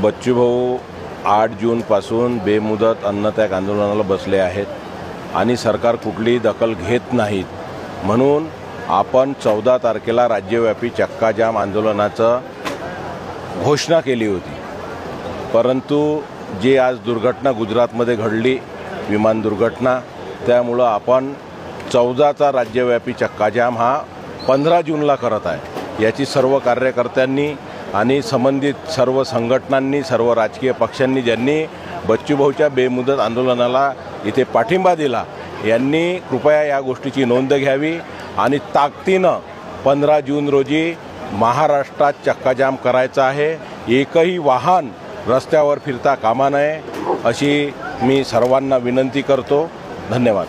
बच्चूभाऊ 8 जूनपासून बेमुदत अन्नत्याग आंदोलनाला बसले आहेत आणि सरकार कुठलीही दखल घेत नाहीत, म्हणून आपण 14 तारखेला राज्यव्यापी चक्काजाम आंदोलनाचं घोषणा केली होती। परंतु जे आज दुर्घटना गुजरातमध्ये घडली, विमान दुर्घटना, त्यामुळं आपण 14चा राज्यव्यापी चक्काजाम हा 15 जूनला करत आहे। याची सर्व कार्यकर्त्यांनी आणि संबंधित सर्व संघटनांनी, सर्व राजकीय पक्षांनी ज्यांनी बच्चूभाऊच्या बेमुदत आंदोलनाला इथे पाठिंबा दिला, यांनी कृपया या गोष्टीची नोंद घ्यावी आणि ताकदीनं 15 जून रोजी महाराष्ट्रात चक्काजाम करायचा आहे। एकही वाहन रस्त्यावर फिरता कामा नये अशी मी सर्वांना विनंती करतो। धन्यवाद।